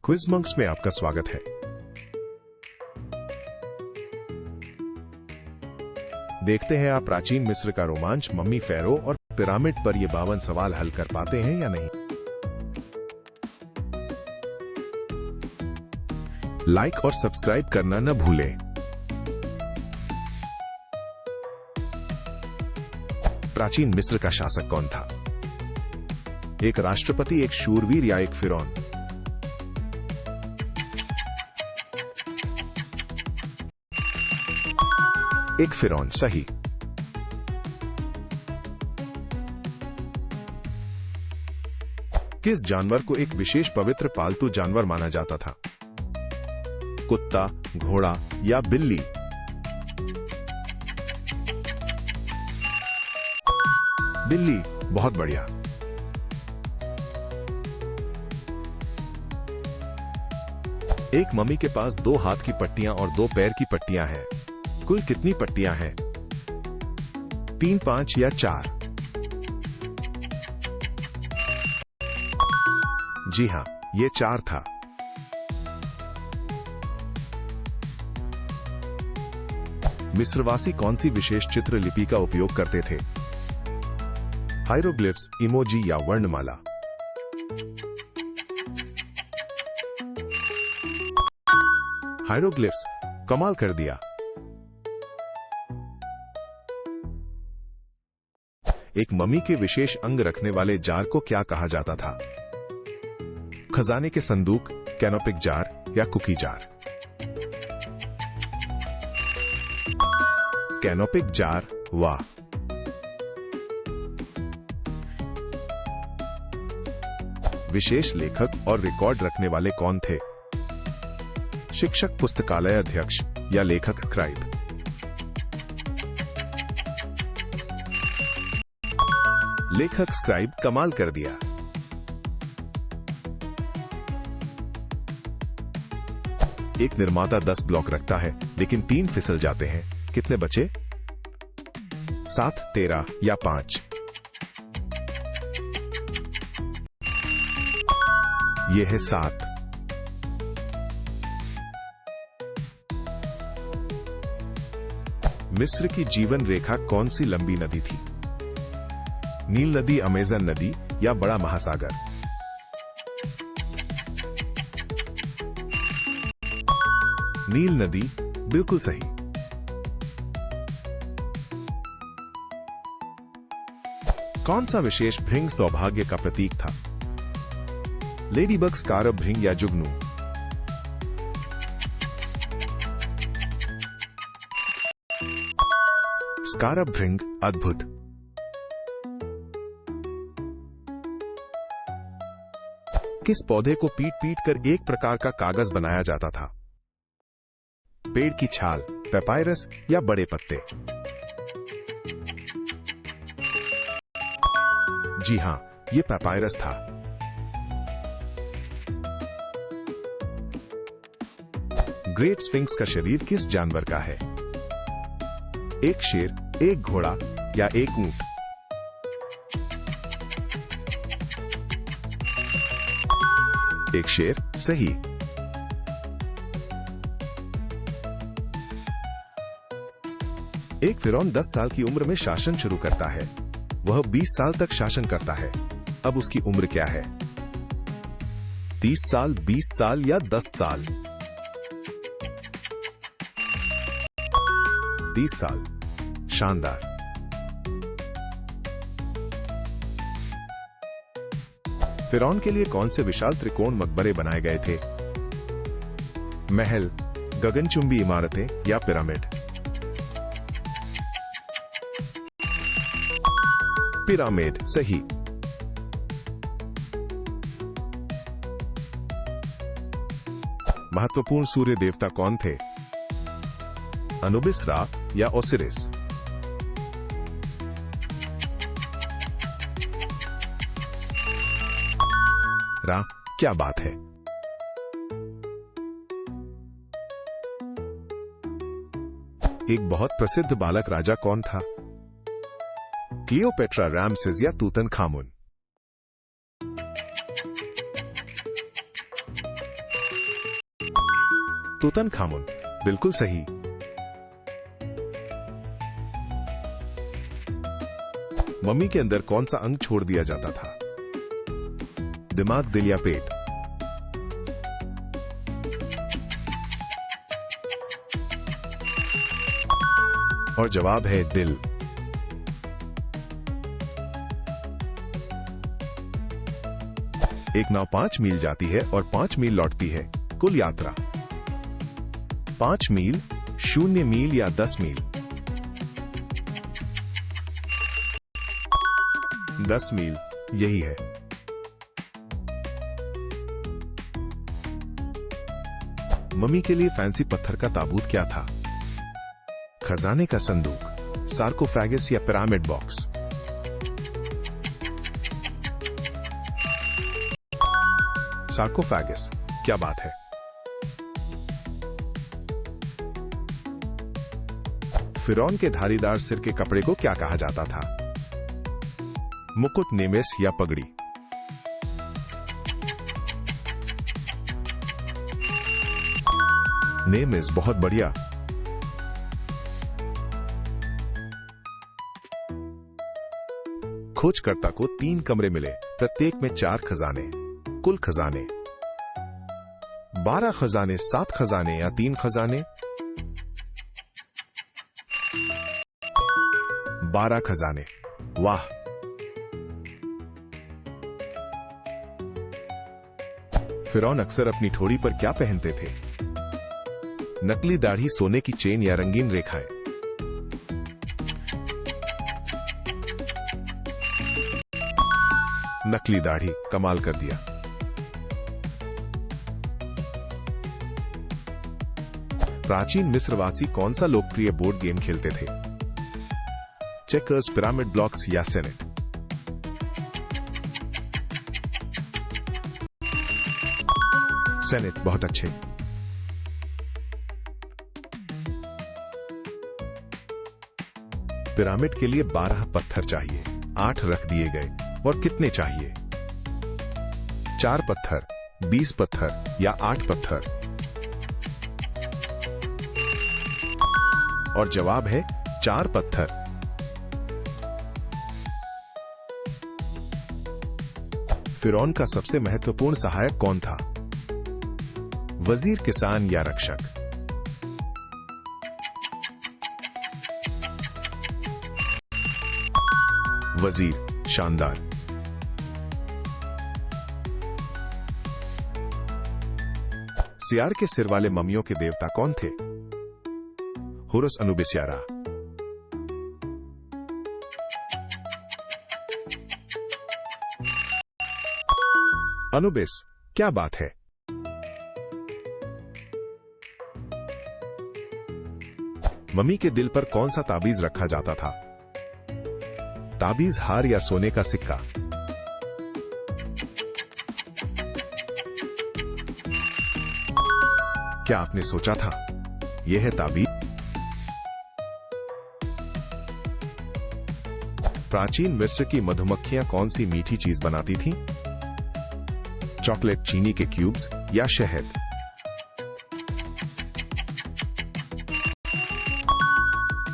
Quiz monks में आपका स्वागत है। देखते हैं आप प्राचीन मिस्र का रोमांच मम्मी फेरो और पिरामिड पर ये 52 सवाल हल कर पाते हैं या नहीं। लाइक और सब्सक्राइब करना न भूलें। प्राचीन मिस्र का शासक कौन था? एक राष्ट्रपति, एक शूरवीर या एक फिरौन? एक फिरौन सही। किस जानवर को एक विशेष पवित्र पालतू जानवर माना जाता था? कुत्ता, घोड़ा या बिल्ली? बिल्ली, बहुत बढ़िया। एक मम्मी के पास 2 हाथ की पट्टियां और 2 पैर की पट्टियां हैं। कुल कितनी पट्टियां हैं? 3, 5 या 4? जी हां, ये 4 था। मिस्रवासी कौन सी विशेष चित्र लिपि का उपयोग करते थे? हायरोग्लिफ्स, इमोजी या वर्णमाला? हायरोग्लिफ्स, कमाल कर दिया। एक मम्मी के विशेष अंग रखने वाले जार को क्या कहा जाता था? खजाने के संदूक, कैनोपिक जार या कुकी जार? कैनोपिक जार, वाह। विशेष लेखक और रिकॉर्ड रखने वाले कौन थे? शिक्षक, पुस्तकालय अध्यक्ष या लेखक स्क्राइब? लेखक स्क्राइब, कमाल कर दिया। एक निर्माता 10 ब्लॉक रखता है लेकिन 3 फिसल जाते हैं, कितने बचे? 7, 13 या 5? यह है 7। मिस्र की जीवन रेखा कौन सी लंबी नदी थी? नील नदी, अमेजन नदी या बड़ा महासागर? नील नदी, बिल्कुल सही। कौन सा विशेष भृंग सौभाग्य का प्रतीक था? लेडीबग, स्कारब भृंग या जुगनू? स्कारब भृंग, अद्भुत। किस पौधे को पीट पीट कर एक प्रकार का कागज बनाया जाता था? पेड़ की छाल, पेपायरस या बड़े पत्ते? जी हां, यह पेपायरस था। ग्रेट स्फिंक्स का शरीर किस जानवर का है? एक शेर, एक घोड़ा या एक ऊंट? एक शेर, सही। एक फिरौन 10 साल की उम्र में शासन शुरू करता है। वह 20 साल तक शासन करता है। अब उसकी उम्र क्या है? 30 साल, 20 साल या 10 साल? 30 साल, शानदार। फिरौन के लिए कौन से विशाल त्रिकोण मकबरे बनाए गए थे? महल, गगनचुंबी इमारतें या पिरामिड? पिरामिड, सही। महत्वपूर्ण सूर्य देवता कौन थे? अनुबिस, रा या ओसिरिस? रा, क्या बात है। एक बहुत प्रसिद्ध बालक राजा कौन था? क्लियोपेट्रा, रामसेस या तूतनखामुन? तूतनखामुन, बिल्कुल सही। मम्मी के अंदर कौन सा अंग छोड़ दिया जाता था? दिमाग, दिल या पेट? और जवाब है दिल। एक नाव 5 मील जाती है और 5 मील लौटती है। कुल यात्रा 5 मील, 0 मील या 10 मील? 10 मील, यही है। मम्मी के लिए फैंसी पत्थर का ताबूत क्या था? खजाने का संदूक, सार्कोफेगस या पिरामिड बॉक्स? सार्कोफेगस, क्या बात है। फिरौन के धारीदार सिर के कपड़े को क्या कहा जाता था? मुकुट, नेमिस या पगड़ी? नेमिस, बहुत बढ़िया। खोजकर्ता को 3 कमरे मिले, प्रत्येक में 4 खजाने। कुल खजाने 12 खजाने, 7 खजाने या 3 खजाने? 12 खजाने, वाह। फिरौन अक्सर अपनी ठोड़ी पर क्या पहनते थे? नकली दाढ़ी, सोने की चेन या रंगीन रेखाएं? नकली दाढ़ी, कमाल कर दिया। प्राचीन मिस्रवासी कौन सा लोकप्रिय बोर्ड गेम खेलते थे? चेकर्स, पिरामिड ब्लॉक्स या सेनेट? सेनेट, बहुत अच्छे। पिरामिड के लिए 12 पत्थर चाहिए, 8 रख दिए गए, और कितने चाहिए? 4 पत्थर, 20 पत्थर या 8 पत्थर? और जवाब है 4 पत्थर। फिरौन का सबसे महत्वपूर्ण सहायक कौन था? वजीर, किसान या रक्षक? वजीर, शानदार। सियार के सिर वाले मम्मियों के देवता कौन थे? होरस, अनुबिस या रा? अनुबिस, क्या बात है। मम्मी के दिल पर कौन सा ताबीज रखा जाता था? ताबीज, हार या सोने का सिक्का? क्या आपने सोचा था? यह है ताबीज। प्राचीन मिस्र की मधुमक्खियां कौन सी मीठी चीज बनाती थीं? चॉकलेट, चीनी के क्यूब्स या शहद?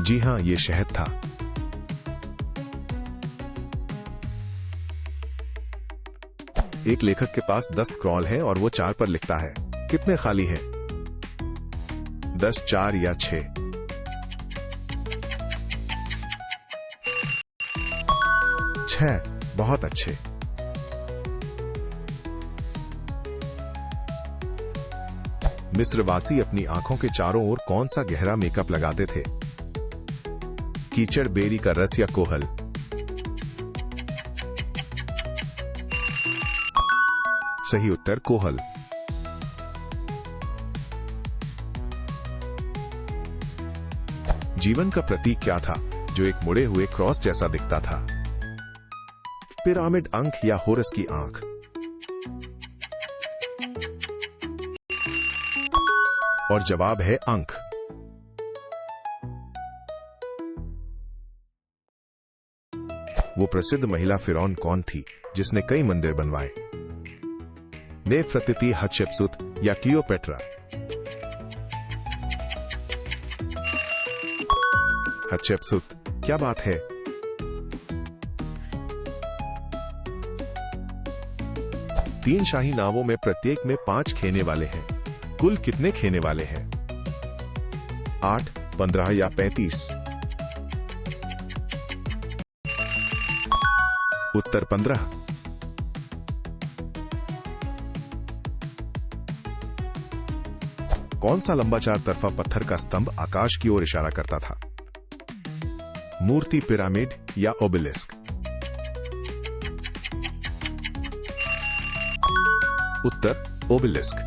जी हां, यह शहद था। एक लेखक के पास 10 स्क्रॉल हैं और वो 4 पर लिखता है। कितने खाली हैं? 10, 4 या 6? 6, बहुत अच्छे। मिस्रवासी अपनी आंखों के चारों ओर कौन सा गहरा मेकअप लगाते थे? कीचड़, बेरी का रस या कोहल? सही उत्तर, कोहल। जीवन का प्रतीक क्या था जो एक मुड़े हुए क्रॉस जैसा दिखता था? पिरामिड, अंक या होरस की आंख? और जवाब है अंक। वो प्रसिद्ध महिला फिरौन कौन थी जिसने कई मंदिर बनवाए? नेफरतिती, हतशेप्सुत या क्लियोपेट्रा? हत्शेपसुत, क्या बात है। तीन शाही नावों में प्रत्येक में 5 खेने वाले हैं। कुल कितने खेने वाले हैं? 8, 15 या 35? उत्तर 15। कौन सा लंबा 4 तरफा पत्थर का स्तंभ आकाश की ओर इशारा करता था? मूर्ति, पिरामिड या ओबेलिस्क? उत्तर ओबेलिस्क।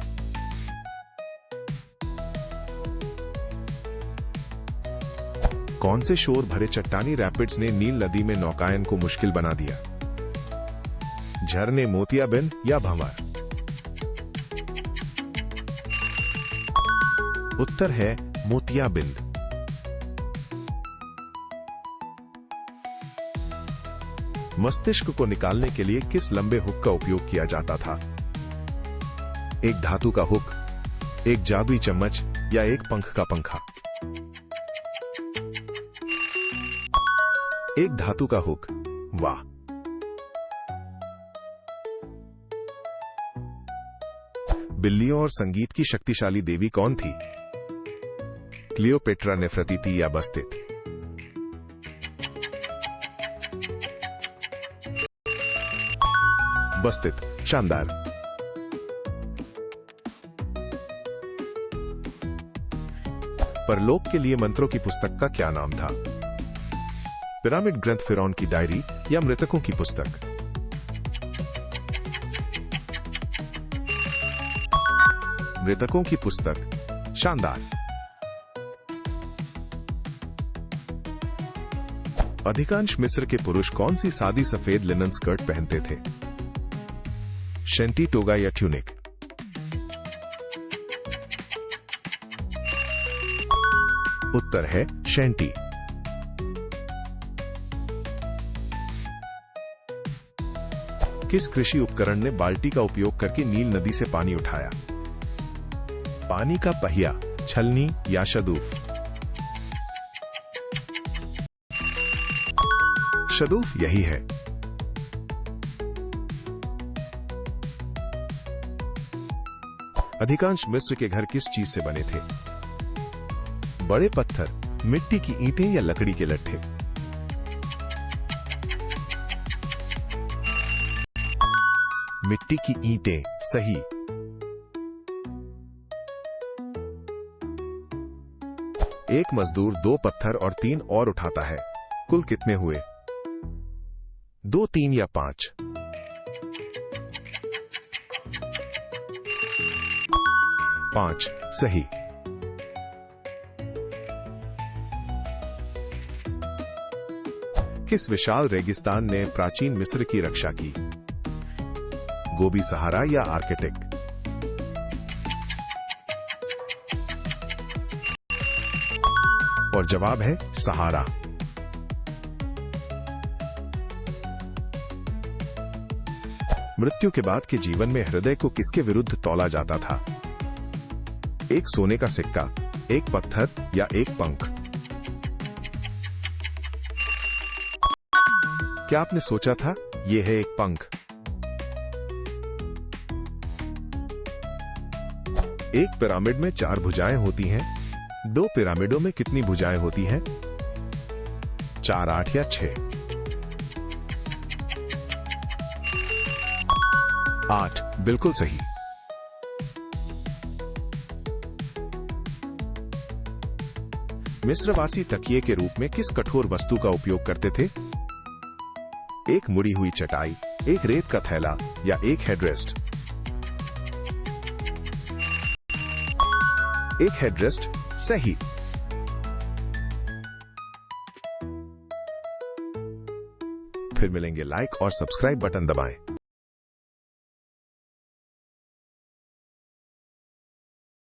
कौन से शोर भरे चट्टानी रैपिड्स ने नील नदी में नौकायन को मुश्किल बना दिया? झरने, मोतियाबिंद या भंवर? उत्तर है मोतियाबिंद। मस्तिष्क को निकालने के लिए किस लंबे हुक का उपयोग किया जाता था? एक धातु का हुक, एक जादुई चम्मच या एक पंख का पंखा? एक धातु का हुक। वाह। बिल्लियों और संगीत की शक्तिशाली देवी कौन थी? क्लियोपेट्रा, नेफरतीति या बस्तित? बस्तित। शानदार। परलोक के लिए मंत्रों की पुस्तक का क्या नाम था? पिरामिड ग्रंथ, फिरौन की डायरी या मृतकों की पुस्तक? मृतकों की पुस्तक। शानदार। अधिकांश मिस्र के पुरुष कौन सी सादी सफेद लिनन स्कर्ट पहनते थे? शेंटी, टोगा या ट्यूनिक? उत्तर है शेंटी। किस कृषि उपकरण ने बाल्टी का उपयोग करके नील नदी से पानी उठाया? पानी का पहिया, छलनी या शदूफ? शदूफ यही है। अधिकांश मिस्र के घर किस चीज से बने थे? बड़े पत्थर, मिट्टी की ईंटें या लकड़ी के लट्ठे? मिट्टी की ईंटें। सही। एक मजदूर 2 पत्थर और 3 और उठाता है। कुल कितने हुए? 2, 3 या 5? 5। सही। किस विशाल रेगिस्तान ने प्राचीन मिस्र की रक्षा की? गोबी सहारा या आर्कटिक? और जवाब है सहारा। मृत्यु के बाद के जीवन में हृदय को किसके विरुद्ध तौला जाता था? एक सोने का सिक्का, एक पत्थर या एक पंख? क्या आपने सोचा था यह है एक पंख? एक पिरामिड में 4 भुजाएं होती हैं। 2 पिरामिडों में कितनी भुजाएं होती हैं? 4, 8 या 6? 8। बिल्कुल सही। मिस्रवासी तकिए के रूप में किस कठोर वस्तु का उपयोग करते थे? एक मुड़ी हुई चटाई, एक रेत का थैला या एक हेडरेस्ट? एक हेडरेस्ट। सही। फिर मिलेंगे। लाइक और सब्सक्राइब बटन दबाएं।